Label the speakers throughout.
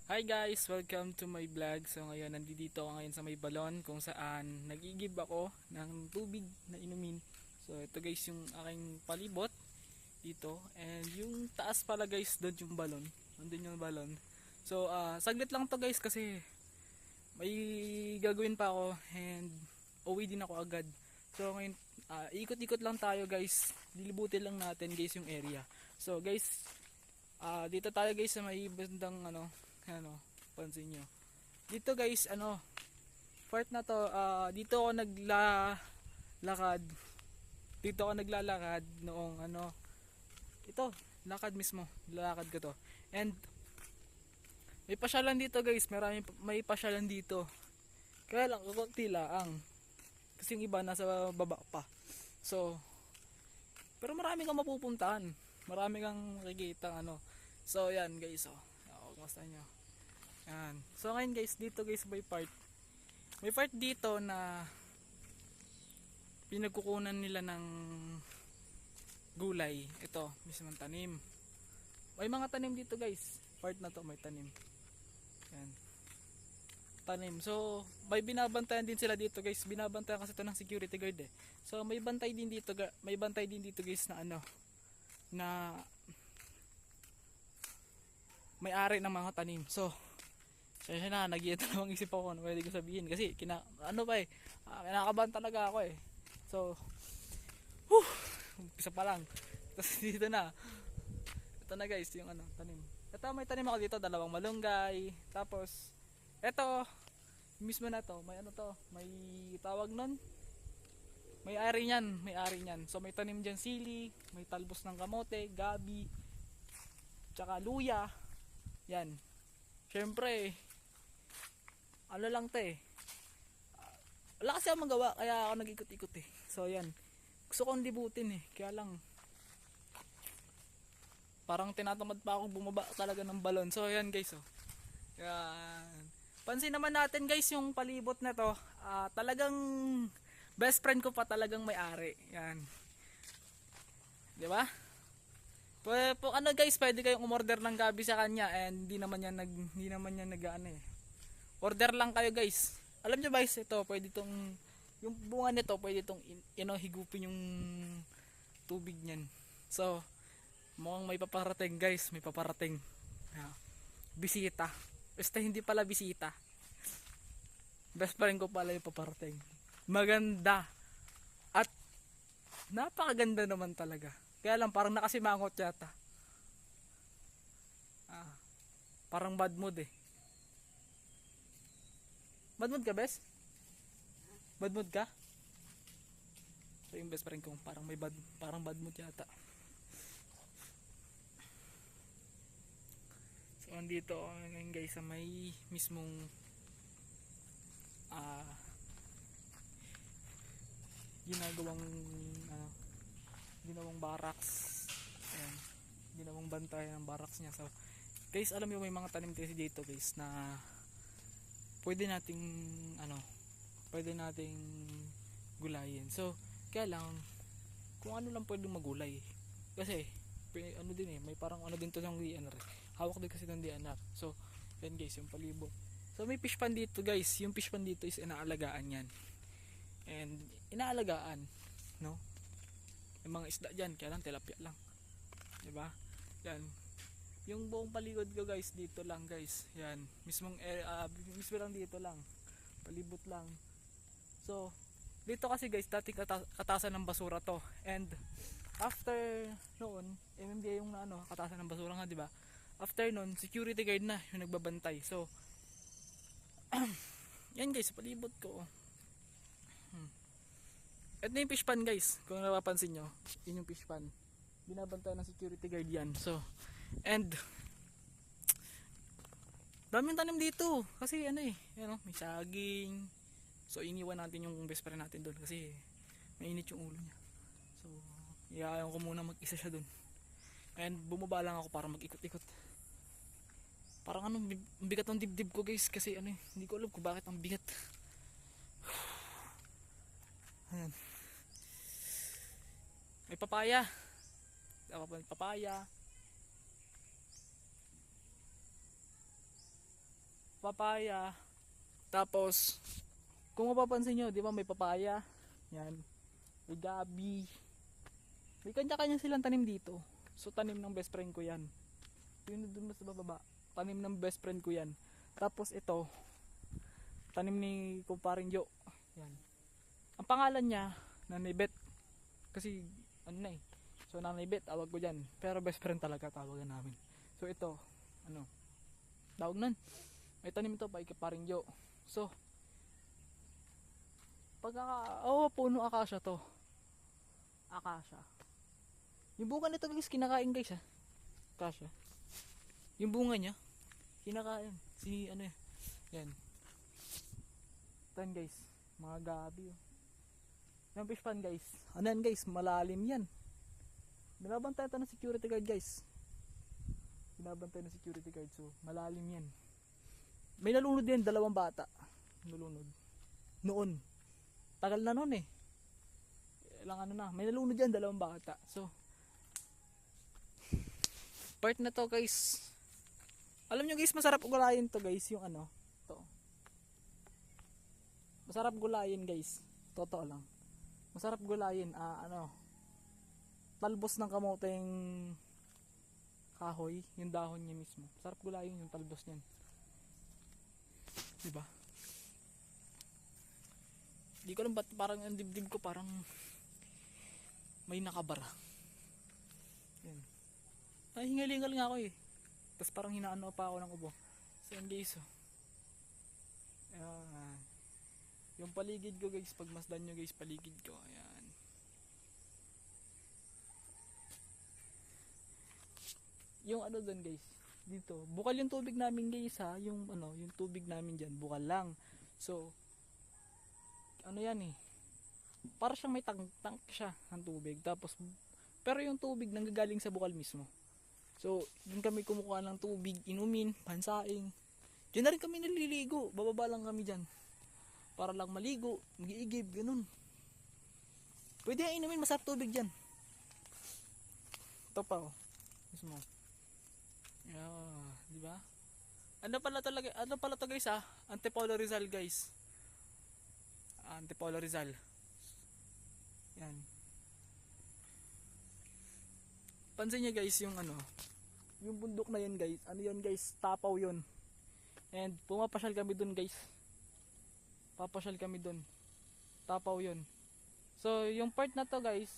Speaker 1: Hi guys! Welcome to my vlog. So ngayon, nandito ako ngayon sa may balon kung saan nagigib ako ng tubig na inumin. So ito guys yung aking palibot dito. And yung taas pala guys, doon yung balon. Nandun yung balon. So saglit lang to guys kasi may gagawin pa ako and uwi din ako agad. So ngayon, ikot-ikot lang tayo guys. Lilibutin lang natin guys yung area. So guys, dito tayo guys sa may bandang pansin nyo dito guys, part na to, dito ako naglalakad, dito ako naglalakad noong ito, lakad mismo, lalakad ko to. And may pasyalan dito guys, may pasyalan dito, kaya lang kukunti lang kasi yung iba nasa baba pa. So pero marami kang mapupuntahan, marami kang makikita so yan guys, kumusta nyo. Yan. So ngayon guys, dito guys may part dito na pinagkukunan nila ng gulay. Ito, mismo tanim. May mga tanim dito guys. Part na to may tanim. Yan. Tanim. So, may binabantayan din sila dito guys. Binabantayan kasi ito ng security guard eh. So, may bantay din dito guys na na may-ari ng mga tanim. So, kaya na, nag-iitalawang isip ako ano pwede ko sabihin kasi kinakabahan talaga ako eh. So, umpisa pa lang. Tapos dito na. Ito na guys, yung tanim. Ito may tanim ako dito, dalawang malunggay. Tapos, ito, mismo na to, may tawag nun. May-ari niyan. So may tanim diyan sili, may talbos ng kamote, gabi, tsaka luya. Yan. Syempre, lang to eh. Wala kasi ako magawa, kaya ako nag-ikot-ikot eh. So yan. Gusto kong libutin eh. Kaya lang, parang tinatamad pa akong bumaba talaga ng balon. So yan guys, yan. Pansin naman natin guys yung palibot na to. Talagang best friend ko pa talagang may-ari. Yan. 'Di ba? Guys, pwede kayong umorder ng gabi sa kanya and hindi naman yan eh. Order lang kayo guys. Alam niyo guys, ito pwede yung bunga nito pwede higupin yung tubig niyan. So, mukhang may paparating guys, may paparating. Bisita. Basta hindi pala bisita. Best friend ko pala yung paparating. Maganda. At napakaganda naman talaga. Kaya lang parang nakasimangot yata. Parang bad mood eh. Bad mood ka, bes? Bad mood ka? So yung best friend kong parang bad mood yata. So andito ngayon guys sa may mismong ginawang barracks. Ayan, ginawang bantay ng barracks niya. So guys, alam niyo may mga tanim kasi dito guys na pwede nating gulayin. So kaya lang kung ano lang pwedeng magulay kasi din eh, may parang din to ng DNR eh. Hawak din kasi ng DNR. So yan guys yung palibot. So may fish pan dito guys. Yung fish pan dito is inaalagaan yan. And inaalagaan, no? Yung mga isda dyan, kaya lang tilapia lang. Diba? Yan. Yung buong paligid ko guys, dito lang guys. Yan. Mismo lang dito lang. Palibot lang. So, dito kasi guys, dating katasan ng basura to. And, after noon, MMDA yung katasan ng basura nga, diba? After noon, security guard na yung nagbabantay. So, yan guys, palibot ko. Ito yung fish pan guys, kung napapansin nyo, yun yung fish pan. Binabantay ng security guard yan. So, and daming tanim dito kasi may saging. So iniwan natin yung best friend natin doon kasi mainit yung ulo niya. So iaayon ko muna mag-isa siya doon. And bumaba lang ako para mag-ikot-ikot. Parang bigat ng dibdib ko guys kasi hindi ko alam kung bakit ang bigat. Ayan. May papaya. Papaya. papaya. Tapos, kung mapapansin nyo, di ba may papaya? Yan. May gabi. May kanya-kanya silang tanim dito. So, tanim ng best friend ko yan. Yun doon sa bababa. Tanim ng best friend ko yan. Tapos ito, tanim ni kumparing Jo. Yan. Ang pangalan niya, Nanay Bet. Kasi, ano na eh. So, Nanay Bet, tawag ko dyan. Pero best friend talaga tawagan namin. So, ito, tawag nun. May tanim ito pa kumparing Jo. So, puno akasya to. Akasya. Yung bunga nito guys, kinakain guys ha. Akasya. Yung bunga niya, kinakain. Yan. Yan guys, mga gabi. Yung fish pan guys. Ano yan guys, malalim yan. Binabantayan ito ng security guard guys. Binabantayan ng security guard, so malalim yan. May nalunod din, 2 bata. Nalunod. Noon. Tagal na noon eh. May nalunod yan, 2 bata. So, part na to guys. Alam nyo guys, masarap gulayin to guys, yung to. Masarap gulayin guys. Totoo lang. Masarap gulayin, talbos ng kamoteng kahoy, yung dahon niya mismo. Masarap gulayin yung talbos niyan. Diba? Di ko alam ba't parang ang dibdib ko parang may nakabara. Yan. Ay, hingal-hingal nga ako eh. Tapos parang hinaano pa ako ng ubo. So yan guys. Yung paligid ko guys, pag masdan nyo guys, paligid ko. Ayan. Yung doon guys, dito. Bukal yung tubig namin guys ha. Yung tubig namin dyan, bukal lang. So, yan eh. Para siyang may tank siya ng tubig. Tapos, pero yung tubig nanggagaling sa bukal mismo. So, dun kami kumukuha ng tubig, inumin, pansaing. Diyan na rin kami naliligo. Bababa lang kami dyan. Para lang maligo, mag-iigib, ganun. Pwede yan inumin, masarap tubig dyan. Ito pa mismo. Yeah, di ba? Ano pala to guys Antipolo Rizal guys. Antipolo Rizal. Yan. Pansin niyo guys yung yung bundok na yan guys. Yan guys, Tapaw yun. And pumapasyal kami dun guys. Papasyal kami dun. Tapaw yun. So yung part na to guys,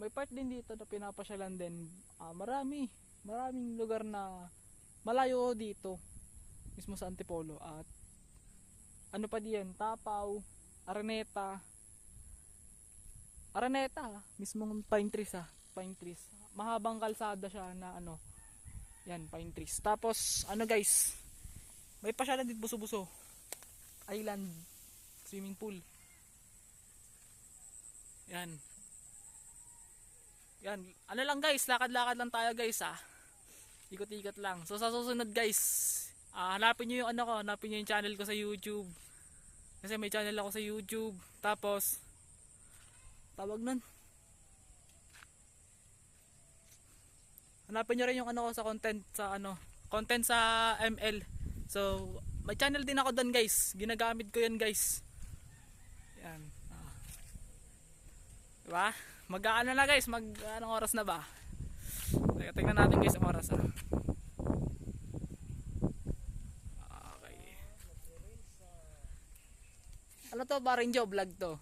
Speaker 1: may part din dito na pinapasyalan din. Maraming lugar na malayo dito. Mismo sa Antipolo. At ano pa diyan? Tapaw, Araneta, mismong pine trees pine trees. Mahabang kalsada siya na yan, pine trees. Tapos guys, may pasyalan dito Buso-Buso Island swimming pool. Yan. Lang guys, lakad-lakad lang tayo guys Ikot-ikot lang. So sa susunod guys, hanapin niyo yung hanapin niyo yung channel ko sa YouTube. Kasi may channel ako sa YouTube. Tapos tawag nun. Hanapin niyo rin yung ko sa content sa ML. So may channel din ako doon guys. Ginagamit ko yan guys. Yan. Diba? Na guys, anong oras na ba? Tingnan natin guys ang oras Okay. Ano to, Baring Joe vlog to?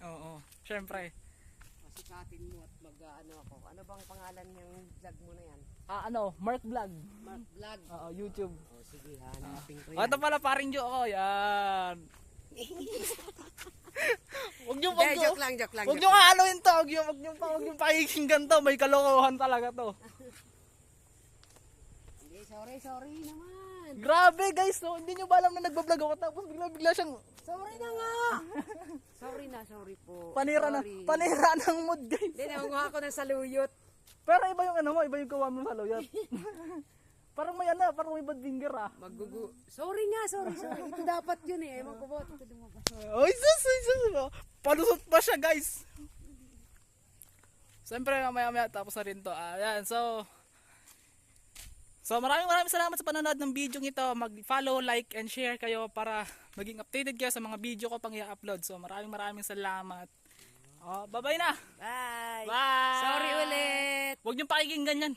Speaker 1: Oo, syempre.
Speaker 2: Masikatin mo at ako. Ano bang pangalan ng vlog mo na yan?
Speaker 1: Mark Vlog.
Speaker 2: Mark Vlog?
Speaker 1: Oo, YouTube.
Speaker 2: Sige, hanapin ko
Speaker 1: yan. Ito pala Paring Joe ako, yan. Wag niyo
Speaker 2: joke lang.
Speaker 1: Wag niyo haluin to, wag niyo pakikinggan to, may kalokohan talaga to.
Speaker 2: Hindi, sorry naman.
Speaker 1: Grabe guys, hindi niyo ba alam na nagba-vlog ako tapos bigla siyang
Speaker 2: sorry na nga. sorry po.
Speaker 1: Panira ng mood guys.
Speaker 2: Hindi, nakuha ko ng saluyot.
Speaker 1: Pero iba yung iba yung gawa mo sa saluyot. Parang may parang may bad finger
Speaker 2: Sorry. Ito dapat yun eh. Ewan ko ba, ito lumabas.
Speaker 1: Oy, sus. Palusot pa siya, guys. Siyempre, mamaya tapos na rin to. Ayan, so So maraming salamat sa panonood ng video ito. Mag-follow, like, and share kayo para maging updated kayo sa mga video ko pang i-upload. So maraming salamat. Oh, bye-bye na.
Speaker 2: Bye!
Speaker 1: Bye!
Speaker 2: Sorry ulit!
Speaker 1: Huwag niyong pakikinggan yan.